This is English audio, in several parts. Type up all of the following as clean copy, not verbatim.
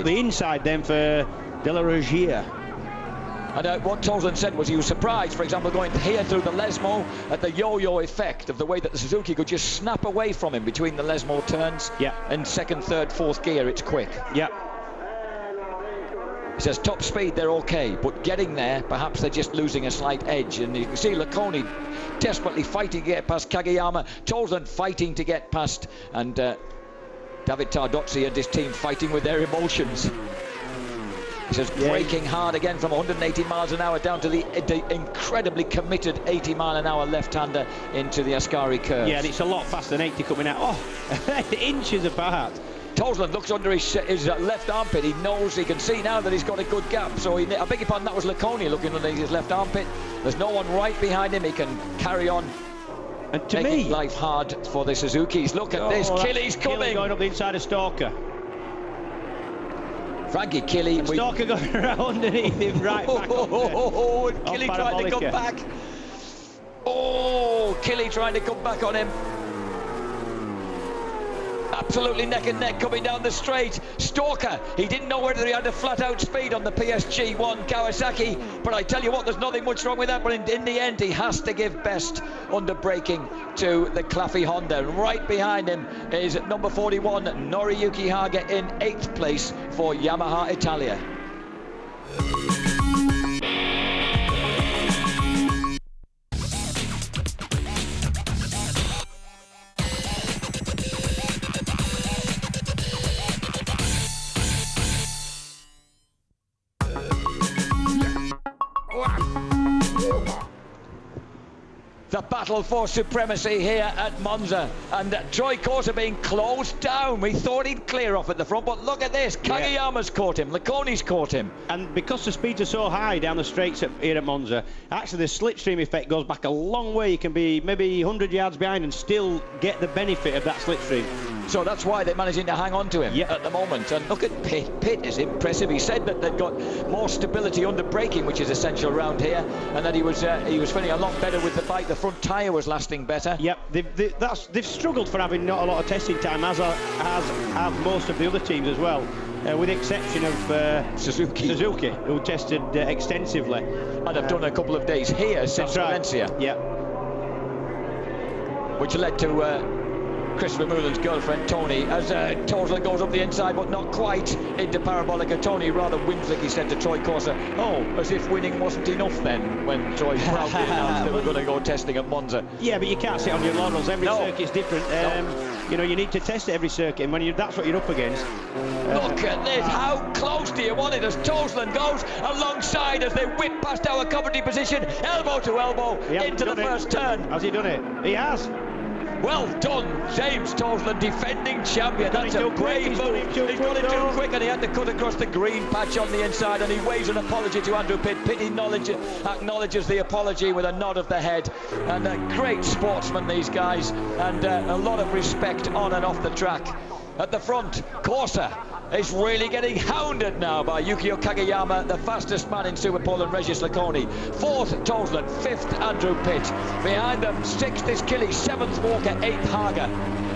up the inside then for De La Rogier. And what Toseland said was he was surprised, for example, going here through the Lesmo at the yo-yo effect of the way that the Suzuki could just snap away from him between the Lesmo turns. Yeah. And second, third, fourth gear, it's quick. Yeah. He says top speed, they're okay, but getting there, perhaps they're just losing a slight edge. And you can see Lecconi desperately fighting to get past Kageyama, Toseland fighting to get past, and David Tardozzi and his team fighting with their emotions. He says braking hard again from 180 miles an hour down to the incredibly committed 80 mile an hour left-hander into the Ascari curve. Yeah, and it's a lot faster than 80 coming out. Oh, inches apart. Toseland looks under his left armpit. He knows, he can see now that he's got a good gap. So I beg your pardon, that was Lecconi looking under his left armpit. There's no one right behind him. He can carry on. And to making life hard for the Suzukis. Look at this, Killy's coming. Killy going up the inside of Stalker. Frankie Killy. And Stalker going around underneath him, right back and Killy trying to come back. Oh, Killy trying to come back on him. Absolutely neck and neck coming down the straight. Stalker, he didn't know whether he had a flat out speed on the PSG1 Kawasaki, but I tell you what, there's nothing much wrong with that, but in the end he has to give best under braking to the Claffey Honda. Right behind him is number 41 Noriyuki Haga in 8th place for Yamaha Italia. The battle for supremacy here at Monza, and Troy Corser being closed down. We thought he'd clear off at the front, but look at this. Kageyama's caught him, Lecconi's caught him. And because the speeds are so high down the straights here at Monza, actually the slipstream effect goes back a long way. You can be maybe 100 yards behind and still get the benefit of that slipstream. So that's why they're managing to hang on to him at the moment. And look at Pitt. Pitt is impressive. He said that they've got more stability under braking, which is essential around here, and that he was feeling a lot better with the bike. The front tyre was lasting better. Yep, they've struggled for having not a lot of testing time, as have most of the other teams as well, with the exception of Suzuki, who tested extensively. And have done a couple of days here since Valencia. Yeah. Which led to Chris Vermeulen's girlfriend Tony, as Toseland goes up the inside but not quite into Parabolica. Tony rather whimsically said to Troy Corser, oh, as if winning wasn't enough then, when Troy proudly announced they were going to go testing at Monza. Yeah, but you can't sit on your laurels. Every circuit's different. You know, you need to test every circuit, and when that's what you're up against. Look at this, how close do you want it as Toseland goes alongside as they whip past our Coventry position, elbow to elbow into the first turn. Has he done it? He has. Well done, James Toseland, defending champion. That's a brave move. He's got it too quick, and he had to cut across the green patch on the inside, and he waves an apology to Andrew Pitt. Pitt acknowledges the apology with a nod of the head. And great sportsmen, these guys, and a lot of respect on and off the track. At the front, Corser is really getting hounded now by Yukio Kageyama, the fastest man in Superpole, and Regis Lecconi. 4th, Toseland. 5th, Andrew Pitt. Behind them, 6th is Killy, 7th, Walker, 8th, Haga.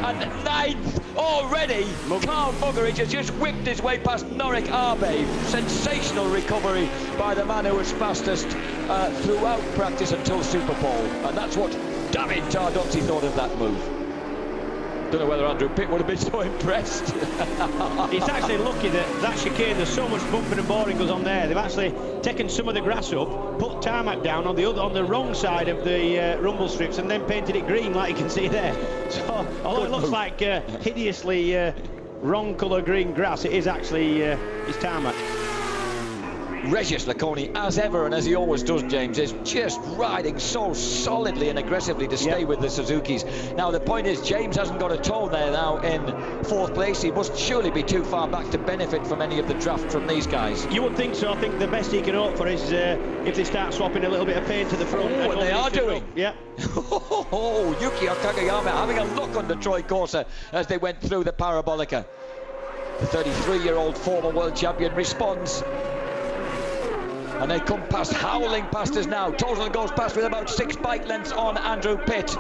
And 9th, already, Carl Muggeridge has just whipped his way past Norik Arbe. Sensational recovery by the man who was fastest throughout practice until Superpole. And that's what David Tardozzi thought of that move. Don't know whether Andrew Pitt would have been so impressed. It's actually lucky that chicane, there's so much bumping and boring goes on there. They've actually taken some of the grass up, put tarmac down on the wrong side of the rumble strips, and then painted it green, like you can see there. So although it looks like hideously wrong colour green grass, it is actually it's tarmac. Regis Lecconi, as ever, and as he always does, James, is just riding so solidly and aggressively to stay with the Suzukis. Now, the point is, James hasn't got a toe there now in 4th place. He must surely be too far back to benefit from any of the draft from these guys. You would think so. I think the best he can hope for is if they start swapping a little bit of paint to the front. Oh, and they are doing. Yeah. Oh, Yukio Kageyama having a look under Troy Corser as they went through the Parabolica. The 33-year-old former world champion responds. And they come past, howling past us now. Toseland goes past with about 6 bike lengths on Andrew Pitt.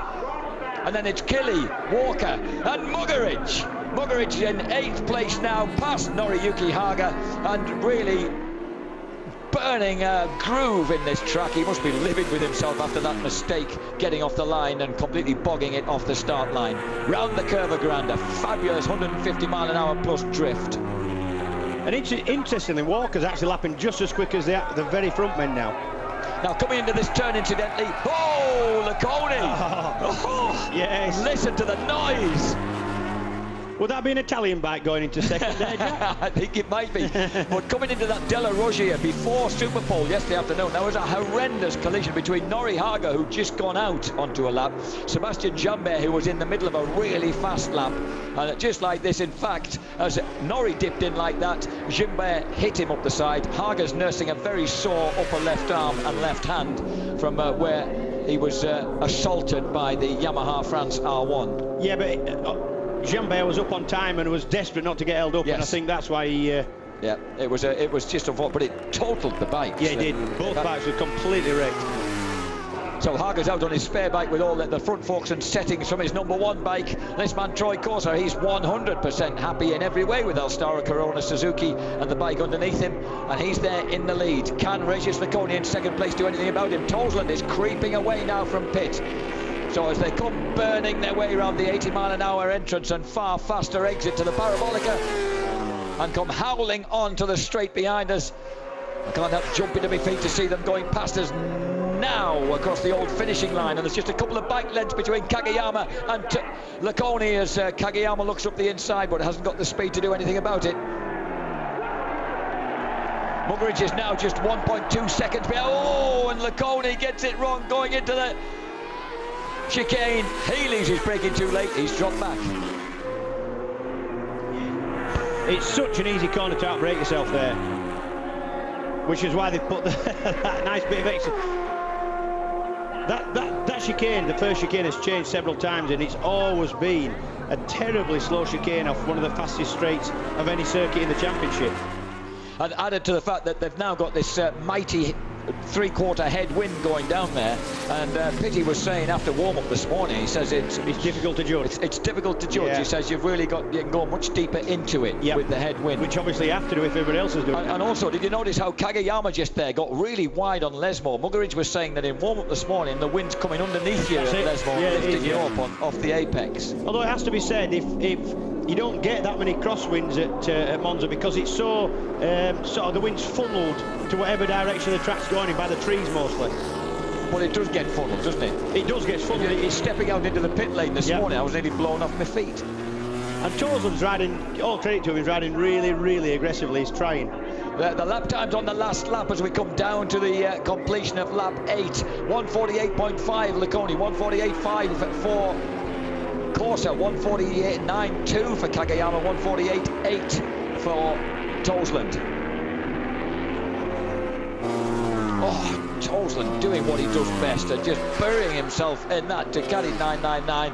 And then it's Killy, Walker and Muggeridge. Muggeridge in 8th place now, past Noriyuki Haga, and really burning a groove in this track. He must be livid with himself after that mistake, getting off the line and completely bogging it off the start line. Round the curve of Granda, fabulous 150-mile-an-hour plus drift. And interestingly, Walker's actually lapping just as quick as the very front men now. Now coming into this turn, incidentally, oh, Laconi! Oh, yes. Listen to the noise! Would that be an Italian bike going into second there, Jack? I think it might be. But coming into that Della Roggia before Superpole yesterday afternoon, there was a horrendous collision between Nori Haga, who'd just gone out onto a lap, Sebastian Jambert, who was in the middle of a really fast lap. And just like this, in fact, as Nori dipped in like that, Jambert hit him up the side. Haga's nursing a very sore upper left arm and left hand from where he was assaulted by the Yamaha France R1. Yeah, but Jambert was up on time and was desperate not to get held up, yes. And I think that's why he... Yeah, it was just a fault, but it totaled the bikes. Yeah, it did. Both bikes were completely wrecked. So Haga's out on his spare bike with all the front forks and settings from his #1 bike. This man, Troy Corser, he's 100% happy in every way with Alstara Corona Suzuki and the bike underneath him, and he's there in the lead. Can Regis Laconi in second place do anything about him? Tosland is creeping away now from pit. So as they come burning their way around the 80-mile-an-hour entrance and far faster exit to the Parabolica, and come howling on to the straight behind us. I can't help jumping to my feet to see them going past us now across the old finishing line, and there's just a couple of bike lengths between Kagayama and Laconi as Kagayama looks up the inside but hasn't got the speed to do anything about it. Muggeridge is now just 1.2 seconds behind. Oh, and Laconi gets it wrong going into the chicane. Healy's is braking too late. He's dropped back. It's such an easy corner to outbrake yourself there, which is why they've put that nice bit of extra. That chicane, the first chicane, has changed several times, and it's always been a terribly slow chicane off one of the fastest straights of any circuit in the championship. And added to the fact that they've now got this mighty three-quarter headwind going down there, and Pitty was saying after warm-up this morning, he says it's difficult to judge. It's difficult to judge. Yeah. He says you can go much deeper into it, yep, with the headwind, which obviously you have to do if everybody else is doing it. And also, did you notice how Kagayama just there got really wide on Lesmo? Muggeridge was saying that in warm-up this morning the wind's coming underneath you at Lesmo, yeah, lifting you up off the apex. Although it has to be said, if you don't get that many crosswinds at Monza, because it's so sort of the wind's funneled to whatever direction the track's going in by the trees mostly. Well, it does get funneled, doesn't it? It does get funneled. He's stepping out into the pit lane this morning. I was nearly blown off my feet. And Tosland's riding, all credit to him, he's riding really, really aggressively. He's trying. The lap times on the last lap as we come down to the completion of lap 8. 148.5 Laconi, 148.5 for Corsa, 148.92 for Kagayama, 148.8 for Tosland. Oh, Tosland doing what he does best and just burying himself in that Ducati 999,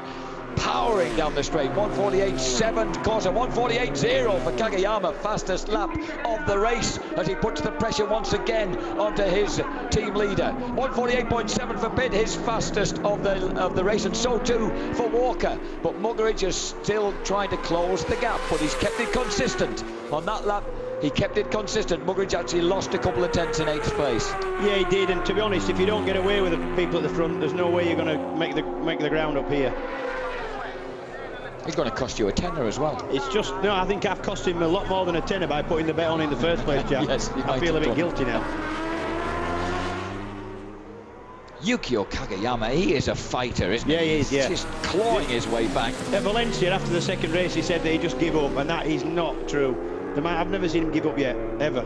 powering down the straight. 148.7 Corsa, 148.0 for Kagayama, fastest lap of the race as he puts the pressure once again onto his team leader. 148.7 for Pitt, his fastest of the race, and so too for Walker. But Muggeridge is still trying to close the gap, but he's kept it consistent on that lap. He kept it consistent. Muggeridge actually lost a couple of tenths in 8th place. Yeah, he did. And to be honest, if you don't get away with the people at the front, there's no way you're going to make the ground up here. He's going to cost you a tenner as well. It's just, no, I think I've cost him a lot more than a tenner by putting the bet on in the first place, Jack. Yes, I feel a bit guilty now. Yukio Kagayama, he is a fighter, isn't he? Yeah, he is, yeah. He's just clawing his way back. At Valencia, after the second race, he said that he just give up, and that is not true. I've never seen him give up yet, ever.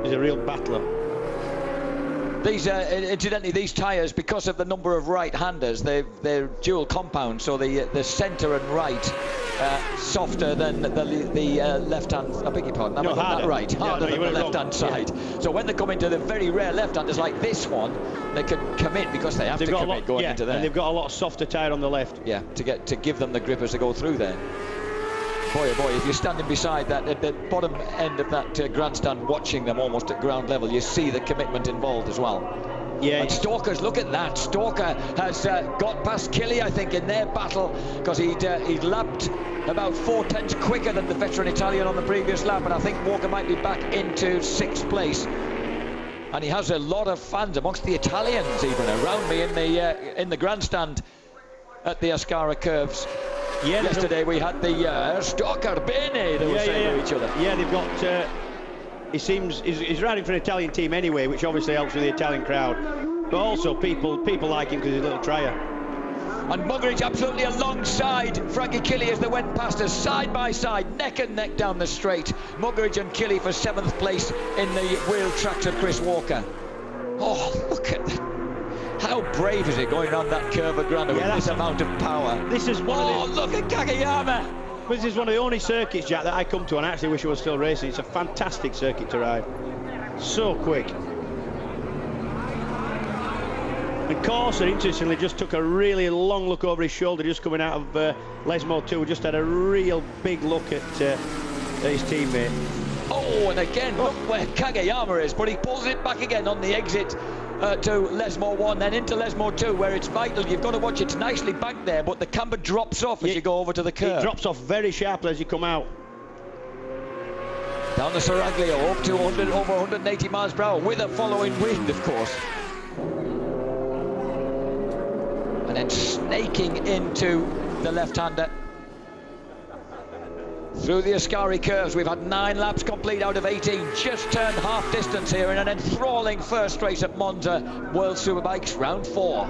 He's a real battler. These, incidentally, these tyres, because of the number of right-handers, they're dual compound, so the centre and right softer than the left-hand. I beg your pardon. No, harder. Harder than the left-hand side. Yeah. So when they come into the very rare left-handers like this one, they can commit because they have to commit going into there. And they've got a lot softer tyre on the left. Yeah, to give them the grip as they go through there. Boy, oh boy, if you're standing beside that, at the bottom end of that grandstand, watching them almost at ground level, you see the commitment involved as well. Yeah. And Stalker's, look at that. Stalker has got past Killy, I think, in their battle, because he'd lapped about 4/10 quicker than the veteran Italian on the previous lap, and I think Walker might be back into 6th place. And he has a lot of fans amongst the Italians even around me in the grandstand at the Ascara Curves. Yeah, yesterday we had the Stalker Bene, they were saying to each other. Yeah, they've got he seems he's riding for an Italian team anyway, which obviously helps with the Italian crowd, but also people like him because he's a little trier. And Muggeridge absolutely alongside Frankie Killy as they went past us side by side, neck and neck down the straight. Muggeridge and Killy for 7th place in the wheel tracks of Chris Walker. Oh, look at that. How brave is it going around that curve at Granda with this amount of power? This is look at Kageyama. This is one of the only circuits, Jack, that I come to and I actually wish I was still racing. It's a fantastic circuit to ride. So quick. And Corser, interestingly, just took a really long look over his shoulder just coming out of Lesmo 2. Just had a real big look at his teammate. Oh, and again, look where Kageyama is, but he pulls it back again on the exit to Lesmo 1, then into Lesmo 2, where it's vital. You've got to watch, it's nicely back there, but the camber drops off as you go over to the curve. It drops off very sharply as you come out. Down the Seraglio, up to over 180 miles per hour, with a following wind, of course. And then snaking into the left-hander. Through the Ascari curves, we've had 9 laps complete out of 18, just turned half distance here in an enthralling first race at Monza World Superbikes round 4.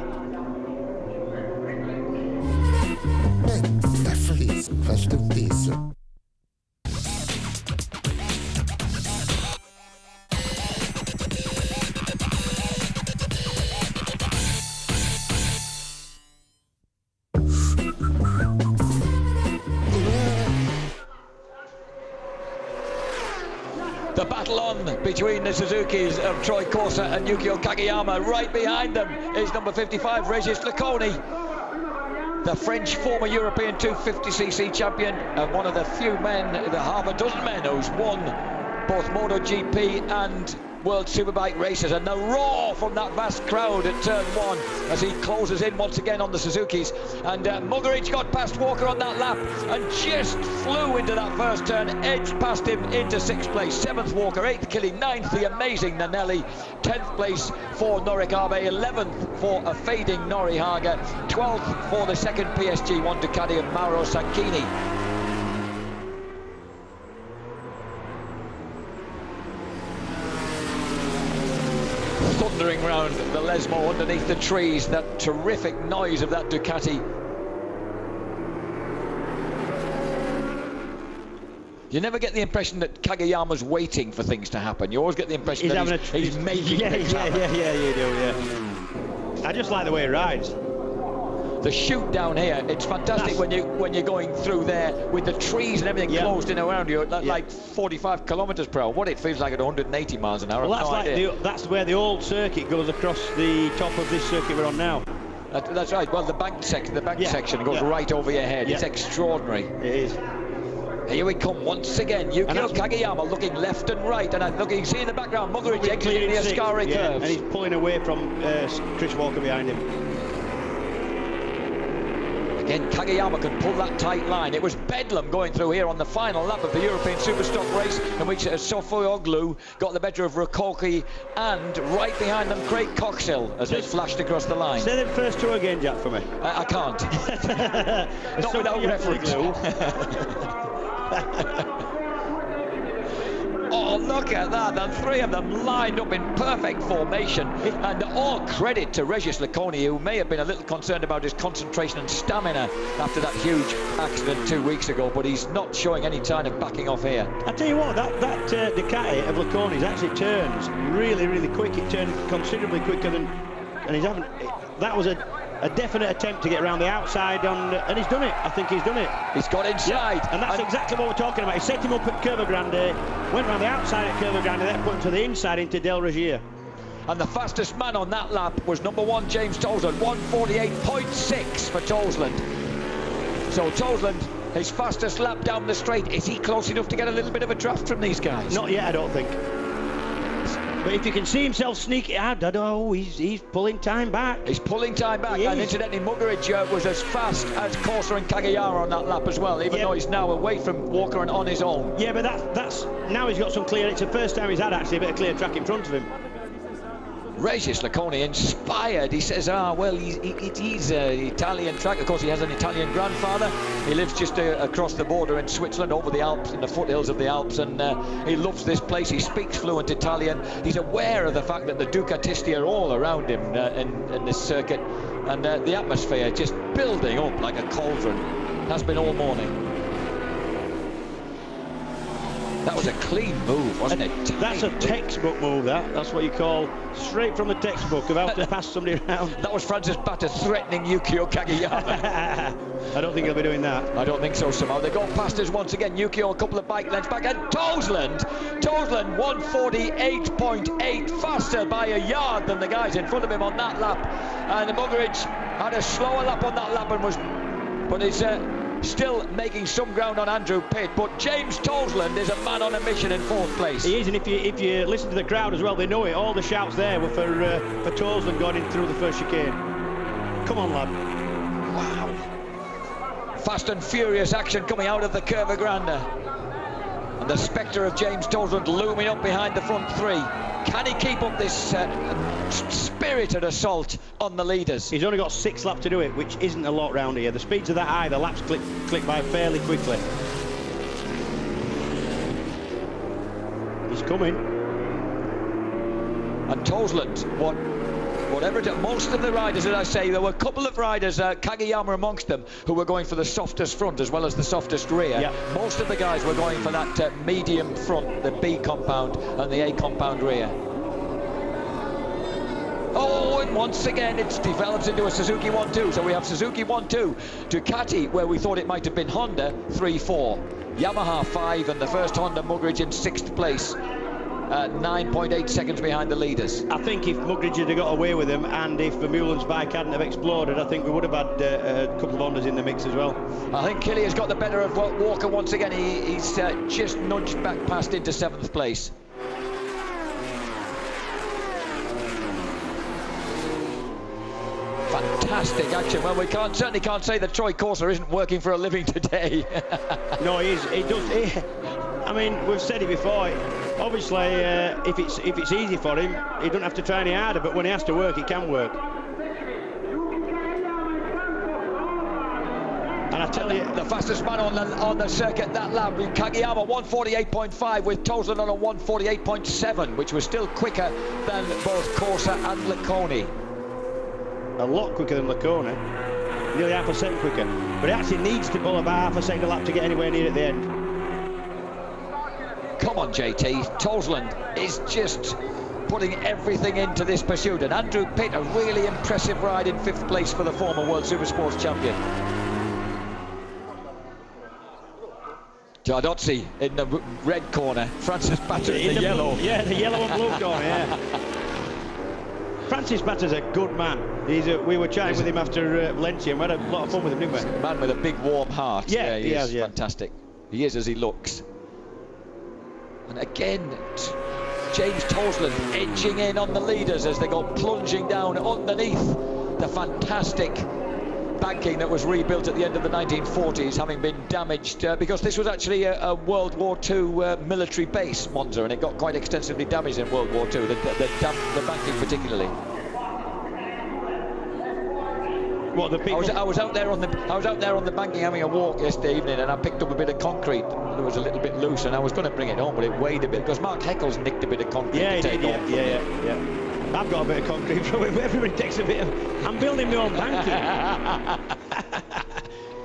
The battle on between the Suzukis of Troy Corser and Yukio Kageyama. Right behind them is number 55, Regis Laconi, the French former European 250cc champion and one of the few men, the half a dozen men who's won both MotoGP and World Superbike races. And the roar from that vast crowd at turn 1 as he closes in once again on the Suzukis. And Muggeridge got past Walker on that lap and just flew into that first turn, edged past him into 6th place. 7th Walker, 8th Killy, 9th the amazing Nanelli, 10th place for Norikabe, 11th for a fading Norihaga, 12th for the second PSG1 Ducati of Mauro Sanchini. Thundering round the Lesmo underneath the trees, that terrific noise of that Ducati. You never get the impression that Kageyama's waiting for things to happen. You always get the impression that he's making things happen. Yeah, you do, yeah. I just like the way he rides. The chute down here, it's fantastic when you're going through there with the trees and everything closed in around you at like 45 kilometers per hour. What it feels like at 180 miles an hour. Well, that's where the old circuit goes across the top of this circuit we're on now. That's right. Well, the bank section goes right over your head. It's extraordinary. It is. Here we come once again. Yukio Kageyama looking left and right, and look, you can see in the background Muggeridge exiting the Ascari curves. And he's pulling away from Chris Walker behind him. Again, Kageyama can pull that tight line. It was bedlam going through here on the final lap of the European Superstock race, in which Sofooglu got the better of Rakoki, and right behind them Craig Coxhill as they flashed across the line. Say them first two again, Jack, for me. I can't. Not without reference. Oh, look at that. The 3 of them lined up in perfect formation. And all credit to Regis Laconi, who may have been a little concerned about his concentration and stamina after that huge accident 2 weeks ago, but he's not showing any sign of backing off here. I tell you what, that Ducati of Laconi's actually turns really, really quick. It turned considerably quicker than... And he's having... That was a definite attempt to get around the outside, and he's done it. I think he's done it. He's got inside. Yeah, and that's exactly what we're talking about. He set him up at Curva Grande, went around the outside at Curva Grande, then put him to the inside into Del Regia. And the fastest man on that lap was number 1, James Toseland, 1:48.6 for Toseland. So Toseland, his fastest lap down the straight. Is he close enough to get a little bit of a draft from these guys? Not yet, I don't think. But if you can see himself sneaking, I don't know, he's pulling time back. He's pulling time back, He and is. incidentally, Muggeridge was as fast as Corsa and Kagayama on that lap as well, even though he's now away from Walker and on his own. Yeah, but that's now he's got some clear. It's the first time he's had actually a bit of clear track in front of him. Regis Lacconi inspired. He says, well, he's an Italian track. Of course, he has an Italian grandfather. He lives just across the border in Switzerland, over the Alps, in the foothills of the Alps, and he loves this place. He speaks fluent Italian. He's aware of the fact that the Ducatisti are all around him in this circuit, and the atmosphere just building up like a cauldron. Has been all morning. That was a clean move, wasn't it? That's a textbook move, that's what you call straight from the textbook of how to pass somebody around. That was Francis Batta threatening Yukio Kagayama. I don't think he'll be doing that. I don't think so somehow. They go past us once again. Yukio a couple of bike lengths back, and Toseland 148.8, faster by a yard than the guys in front of him on that lap. And Muggeridge had a slower lap on that lap but he's still making some ground on Andrew Pitt, but James Toseland is a man on a mission in 4th place. He is, and if you listen to the crowd as well, they know it. All the shouts there were for Toseland going in through the first chicane. Come on, lad. Wow. Fast and furious action coming out of the Curva Grande. And the spectre of James Toseland looming up behind the front three. Can he keep up this spirited assault on the leaders? He's only got 6 laps to do it, which isn't a lot round here. The speeds are that high, the laps click by fairly quickly. He's coming. And Toseland, whatever it is, most of the riders, as I say, there were a couple of riders, Kagayama amongst them, who were going for the softest front as well as the softest rear. Yeah. Most of the guys were going for that medium front, the B compound and the A compound rear. Oh, and once again it's developed into a Suzuki 1-2. So we have Suzuki 1-2, Ducati, where we thought it might have been Honda, 3-4. Yamaha 5, and the first Honda Muggeridge in 6th place. 9.8 seconds behind the leaders. I think if Muggeridge had got away with them, and if Vermeulen's bike hadn't have exploded, I think we would have had a couple of Hondas in the mix as well. I think Killy has got the better of Walker once again. He's just nudged back past into 7th place. Fantastic action. Well, we certainly can't say that Troy Corser isn't working for a living today. No, he is. He does. I mean, we've said it before. Obviously, if it's easy for him, he doesn't have to try any harder. But when he has to work, he can work. And I tell you, the fastest man on the circuit that lap with Kagayama 148.5, with Toseland on a 148.7, which was still quicker than both Corsa and Lacconi. A lot quicker than Lacconi, nearly half a second quicker. But he actually needs to pull about half a second a lap to get anywhere near at the end. Come on, JT. Toseland is just putting everything into this pursuit. And Andrew Pitt, a really impressive ride in 5th place for the former World Supersports champion. Giardozzi in the red corner. Francis Batta in the yellow. Yeah, the yellow and blue corner, yeah. Francis Batta's a good man. We were chatting with him after Valencia, and we had a lot of fun with him, didn't we? A man with a big warm heart. Yeah, he is yeah. Fantastic. He is as he looks. And again, James Toseland edging in on the leaders as they go plunging down underneath the fantastic banking that was rebuilt at the end of the 1940s, having been damaged because this was actually a World War II military base, Monza, and it got quite extensively damaged in World War II, the banking particularly. What, the people? I was out there on the banking having a walk yesterday evening, and I picked up a bit of concrete that was a little bit loose, and I was going to bring it home, but it weighed a bit because Mark Heckles nicked a bit of concrete to take home. Yeah. I've got a bit of concrete from him. Everybody takes a bit of. I'm building my own banking.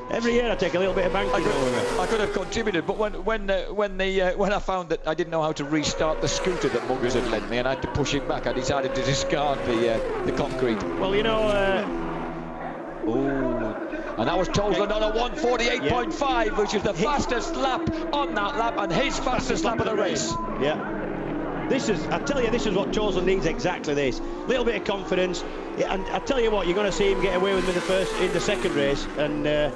Every year I take a little bit of banking over me. I could have contributed, but when I found that I didn't know how to restart the scooter that Muggers had lent me, and I had to push it back, I decided to discard the concrete. Well, you know. And that was Toseland on a 148.5, which is the fastest lap on that lap, and his fastest lap of the race. Yeah. I tell you, this is what Toseland needs, exactly this. Little bit of confidence, and I tell you what, you're going to see him get away with him in the second race, and I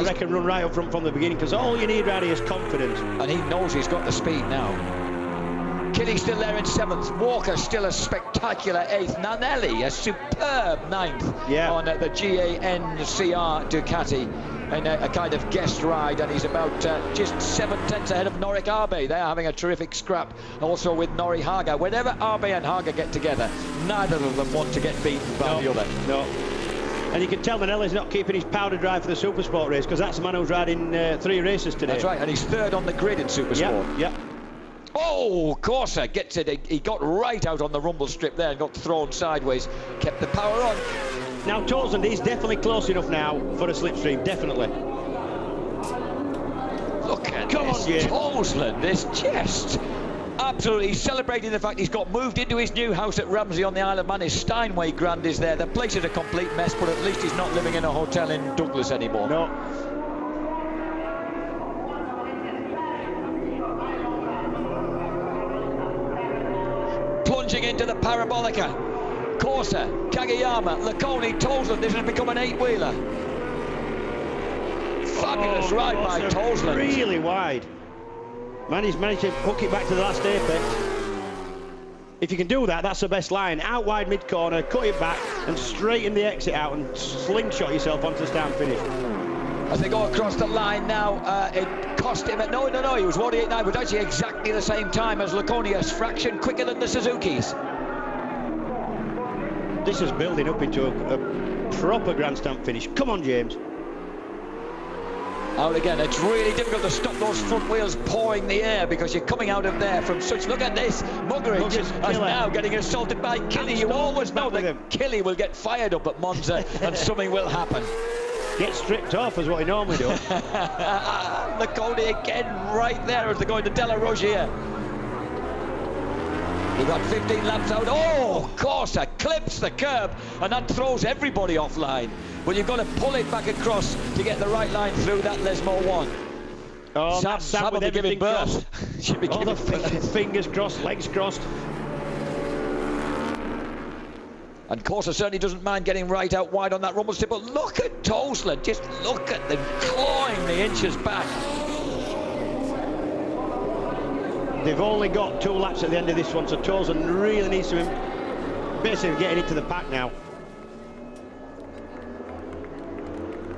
reckon run right up front from the beginning, because all you need, Randy, is confidence. And he knows he's got the speed now. Killy's still there in 7th. Walker still a spectacular 8th. Nanelli a superb 9th on the GANCR Ducati in a kind of guest ride, and he's about just 7/10 ahead of Noric Arbe. They're having a terrific scrap also with Nori Haga. Whenever Arbe and Haga get together, neither of them want to get beaten by the other. No. And you can tell Manelli's not keeping his powder dry for the Supersport race, because that's the man who's riding 3 races today. That's right, and he's 3rd on the grid in Supersport. Yeah. Oh, Corsa gets it. He got right out on the rumble strip there and got thrown sideways. Kept the power on. Now Torsland, he's definitely close enough now for a slipstream, definitely. Look at this, Torsland, this just absolutely celebrating the fact he's got moved into his new house at Ramsey on the Isle of Man. His Steinway Grand is there. The place is a complete mess, but at least he's not living in a hotel in Douglas anymore. No. Plunging into the Parabolica. Corsa, Kageyama, Laconi, Torsland. This has become an 8-wheeler. Fabulous ride by Torsland. Really wide. Man, he's managed to hook it back to the last apex. If you can do that, that's the best line. Out wide mid-corner, cut it back, and straighten the exit out and slingshot yourself onto the stand finish. As they go across the line now, it cost him... No, he was 1:89, but actually exactly the same time as Laconi, a fraction quicker than the Suzukis. This is building up into a proper Grand Stamp finish. Come on, James. Out again. It's really difficult to stop those front wheels pawing the air because you're coming out of there from such... Look at this. Muggeridge is now getting assaulted by Killy. You always know that Killy will get fired up at Monza and something will happen. Get stripped off is what he normally does. Laconi again right there as they're going to Della Rogier. We've got 15 laps out. Oh, Corsa clips the curb, and that throws everybody offline. But you've got to pull it back across to get the right line through that Lesmo 1. Oh, Sam will be giving birth. Should be giving birth. Fingers crossed, legs crossed. And Corsa certainly doesn't mind getting right out wide on that rumble strip. But look at Torsland. Just look at them clawing the inches back. They've only got 2 laps at the end of this one, so Torsland really needs to basically getting into the pack now.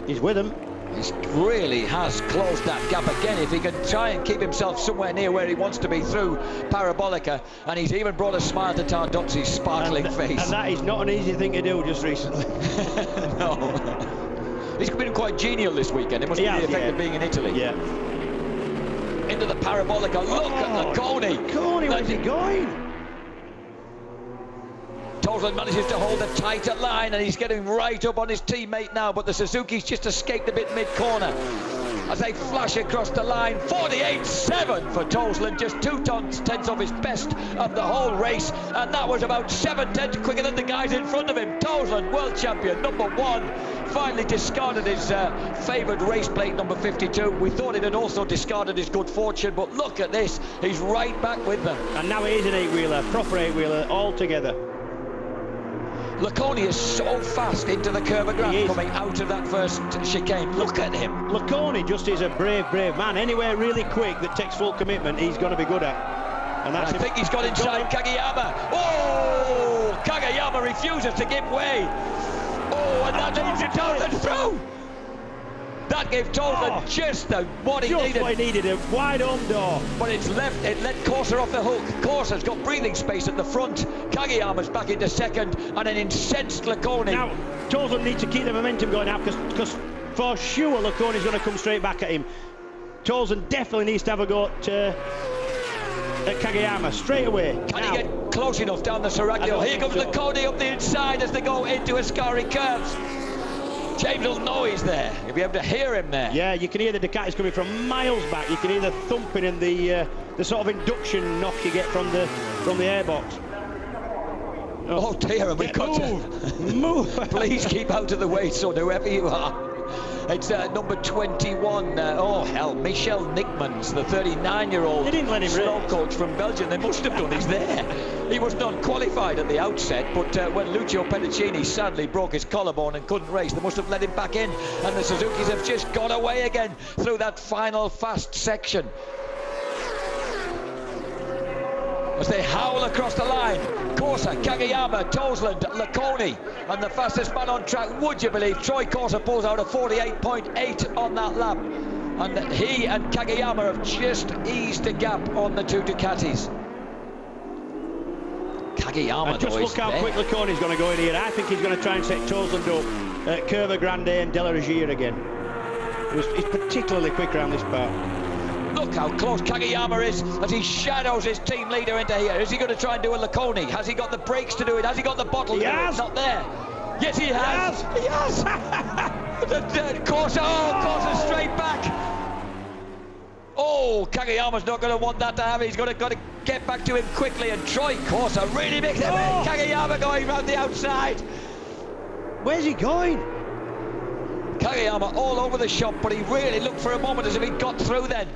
He's with him. He really has closed that gap again. If he can try and keep himself somewhere near where he wants to be through Parabolica, and he's even brought a smile to Tardozzi's sparkling face. And that is not an easy thing to do just recently. No. He's been quite genial this weekend. It must be the effect of being in Italy. Yeah. Into the Parabolica. Look at Laconi. Laconi, where's he going? Torsland manages to hold a tighter line, and he's getting right up on his teammate now, but the Suzuki's just escaped a bit mid-corner as they flash across the line. 48.7 for Torsland, just 2 tenths of his best of the whole race, and that was about 7 tenths quicker than the guys in front of him. Torsland, world champion, number 1, finally discarded his favoured race plate, number 52. We thought it had also discarded his good fortune, but look at this, he's right back with them. And now it is an 8-wheeler, proper 8-wheeler, all together. Laconi is so fast into the curve around, coming out of that first chicane. Look at him. Laconi just is a brave man. Anywhere really quick that takes full commitment, he's going to be good at. And that's I think he's got inside Kageyama. Oh, Kageyama refuses to give way. Oh, and that leads him down and through. That gave Torsland just what he needed. A wide home door. But it let Corsa off the hook. Corsa's got breathing space at the front. Kageyama's back into second, and an incensed Laconi. Now, Torsland needs to keep the momentum going now, because for sure Laconi's going to come straight back at him. Torsland definitely needs to have a go at Kageyama straight away. Can he get close enough down the Seraglio? Here comes Laconi up the inside as they go into Ascari curves. James will know he's there. You'll be able to hear him there. Yeah, you can hear the Ducatis coming from miles back. You can hear the thumping and the sort of induction knock you get from the airbox. Oh dear, and we've got to move. Please keep out of the way, son, whoever you are. It's number 21. Oh hell, Michel Nickmans, the 39-year-old They didn't let him slow race. coach from Belgium. They must have done. He's there. He was not qualified at the outset, but when Lucio Pedicini sadly broke his collarbone and couldn't race, they must have let him back in, and the Suzukis have just got away again through that final fast section. as they howl across the line. Corsa, Kageyama, Toseland, Laconi, and the fastest man on track, would you believe, Troy Corsa pulls out a 48.8 on that lap, and he and Kageyama have just eased the gap on the two Ducatis. Kageyama, and just look how quick Laconi's going to go in here. I think he's going to try and set Toseland up at Curva Grande and De La Regia again. He's particularly quick around this part. Look how close Kageyama is as he shadows his team leader into here. Is he going to try and do a Laconi? Has he got the brakes to do it? Has he got the bottle to do it? Not there. Yes, he has. He has. Corsa straight back. Oh, Kageyama's not going to want that to happen. He's got to get back to him quickly, and Troy Corsa really makes it. Kageyama going round the outside. Where's he going? Kageyama all over the shop, but he really looked for a moment as if he got through then.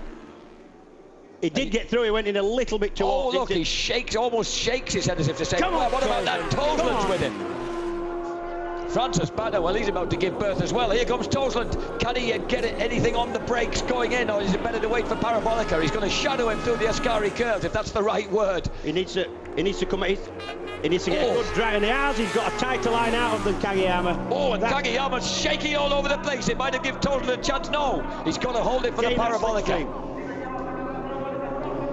He did get through. He went in a little bit towards. Oh, look, he shakes, almost shakes his head as if to say, Come on, what about that? Toseland's with him. Francis Banner, well, he's about to give birth as well. Here comes Toseland. Can he get anything on the brakes going in, or is it better to wait for Parabolica? He's going to shadow him through the Ascari curves, if that's the right word. He needs to come. He needs to get a good drag, and he has. He's got a tighter line out of than Kageyama. Oh, and Kageyama's shaking all over the place. It might have given Toseland a chance. No, he's got to hold it for the Parabolica.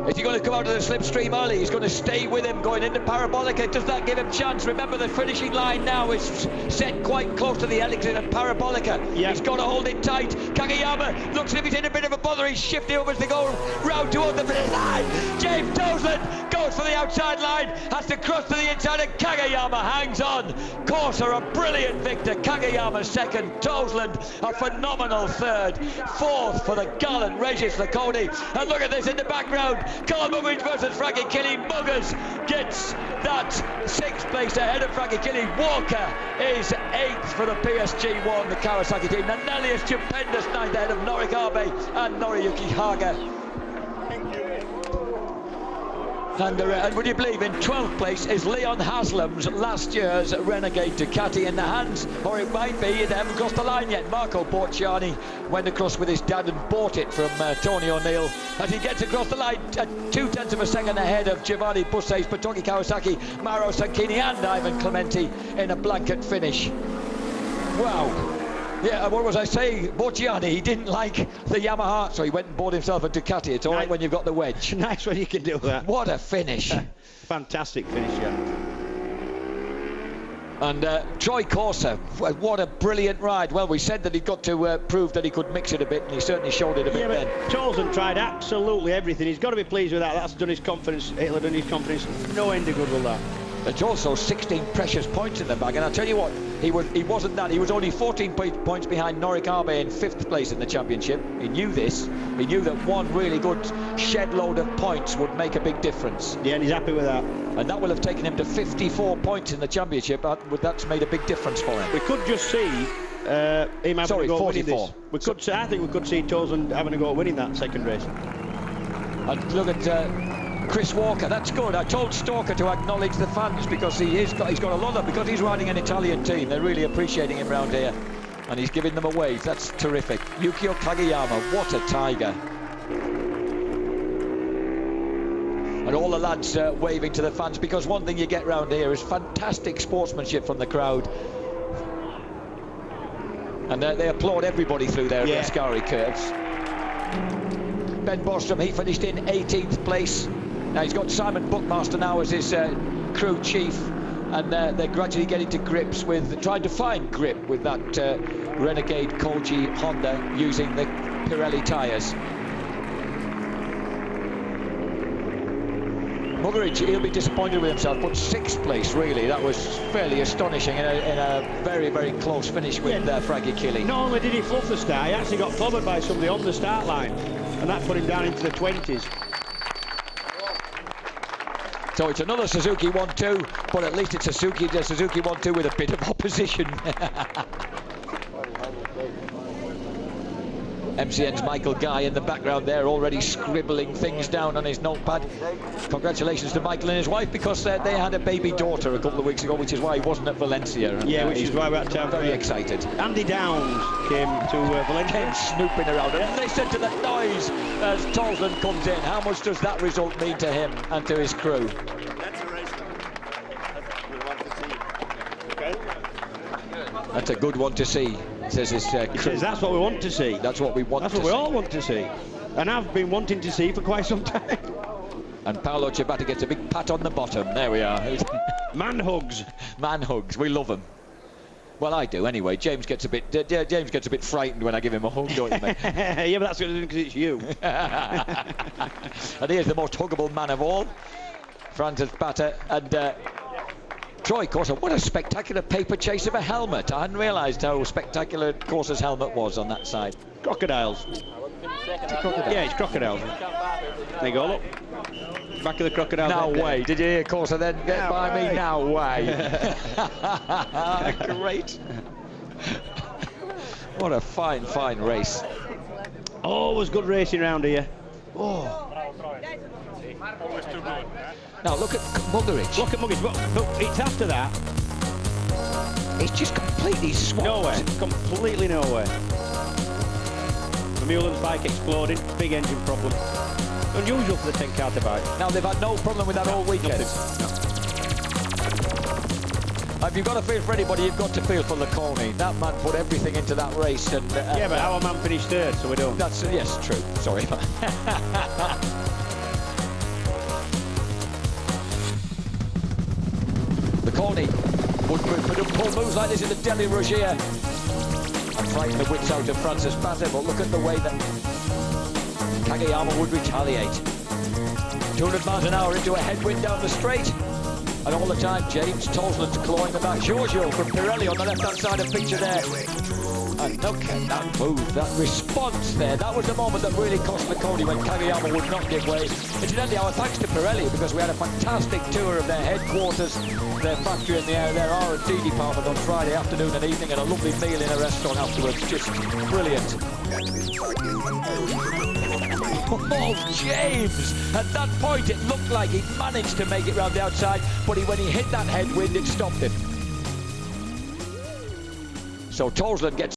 Is he going to come out of the slipstream early? He's going to stay with him going into Parabolica. Does that give him chance? Remember, the finishing line now is set quite close to the Elixir and Parabolica. Yep. He's got to hold it tight. Kageyama looks as if he's in a bit of a bother. He's shifting over as they go round towards the finish line. James Toseland goes for the outside line, has to cross to the inside, and Kageyama hangs on. Corsa a brilliant victor. Kageyama second. Toseland a phenomenal third. Fourth for the gallant Regis Laconi. And look at this in the background. Carl Muggins versus Frankie Killy. Muggins gets that sixth place ahead of Frankie Killy. Walker is eighth for the PSG1, the Kawasaki team. Nanelli is stupendous ninth ahead of Norik Abe and Noriyuki Haga. And would you believe, in 12th place is Leon Haslam's last year's Renegade Ducati in the hands, or it might be, they haven't crossed the line yet. Marco Borciani went across with his dad and bought it from Tony O'Neill, as he gets across the line at 0.2 of a second ahead of Giovanni Busse's, Patoki Kawasaki, Mauro Sanchini and Ivan Clementi in a blanket finish. Wow. Yeah, what was I saying? Borciani, he didn't like the Yamaha, so he went and bought himself a Ducati. It's all right when you've got the wedge. Nice when you can do that. What a finish. Fantastic finish, yeah. And Troy Corsa, what a brilliant ride. Well, we said that he'd got to prove that he could mix it a bit, and he certainly showed it a bit then. Toseland tried absolutely everything. He's got to be pleased with that. That's done his confidence. It'll have done his confidence. No end of good with that. There's also 16 precious points in the bag, and I'll tell you what, he wasn't that. He was only 14 points behind Norik Abe in 5th place in the championship. He knew this. He knew that one really good shed load of points would make a big difference. Yeah, and he's happy with that. And that will have taken him to 54 points in the championship. That's made a big difference for him. We could just see him having a go 44. We could say, I think we could see Toseland having a go at winning that second race. And look at Chris Walker, that's good. I told Stalker to acknowledge the fans, because he's got a lot of, because he's riding an Italian team, they're really appreciating him round here, and he's giving them a wave. That's terrific. Yukio Kageyama, what a tiger. And all the lads waving to the fans, because one thing you get round here is fantastic sportsmanship from the crowd. And they applaud everybody through there at the Ascari curves. Ben Bostrom, he finished in 18th place. Now he's got Simon Buckmaster now as his crew chief, and they're gradually getting to grips with, trying to find grip with that Renegade Koji Honda using the Pirelli tyres. Muggeridge, he'll be disappointed with himself, but 6th place, really. That was fairly astonishing in a very, very close finish with Frankie Killy. Not only did he fluff the start, he actually got clobbered by somebody on the start line, and that put him down into the 20s. So it's another Suzuki 1-2, but at least it's a Suzuki 1-2 with a bit of opposition. MCN's Michael Guy in the background there, already scribbling things down on his notepad. Congratulations to Michael and his wife, because they had a baby daughter a couple of weeks ago, which is why he wasn't at Valencia. And, yeah, which is why we had to have very excited. Andy Downs came to Valencia. Came snooping around, and listen to the noise as Torsland comes in. How much does that result mean to him and to his crew? That's a race we want to see. Okay? That's a good one to see, says his crew. He says that's what we want to see. That's what we want to see. That's what we all want to see. And I've been wanting to see for quite some time. And Paolo Ciabatta gets a big pat on the bottom. There we are. Man hugs. Man hugs. We love them. Well, I do anyway. James gets a bit frightened when I give him a hug, don't you, mate? Yeah, but that's because it's you. And here's the most huggable man of all, Francis Batta, and Troy Corser. What a spectacular paper chase of a helmet. I hadn't realised how spectacular Corser's helmet was on that side. Crocodiles. Yeah, it's crocodiles. There you go, look. Back of the crocodile. No way. Did you hear Corser then get No by way. me? No way. Great. What a fine, fine race. Always good racing round here. Oh. Now look at Muggeridge. Look at Muggeridge, but it's after that. It's just completely swamped. Nowhere. Completely nowhere. Vermeulen's bike exploding. Big engine problem. Unusual for the 10-carter bike. Now they've had no problem with that all weekend. If you've got to feel for anybody, you've got to feel for Laconi. That man put everything into that race. And yeah, but our man finished third, so we don't. That's yes, true. Sorry. Laconi would pull moves like this in the Delhi Rush here and frighten the wits out of Francis Batta. But look at the way that Kageyama would retaliate. 200 miles an hour into a headwind down the straight. And all the time, James Torsland's clawing the back. Giorgio from Pirelli on the left-hand side of the picture there. And look at that move, that response there. That was the moment that really cost Laconi when Kageyama would not give way. Incidentally, our thanks to Pirelli, because we had a fantastic tour of their headquarters, their factory and their R&D department on Friday afternoon and evening, and a lovely meal in a restaurant afterwards. Just brilliant. Oh, James! At that point, it looked like he managed to make it round the outside, but when he hit that headwind, it stopped him. So Torsland gets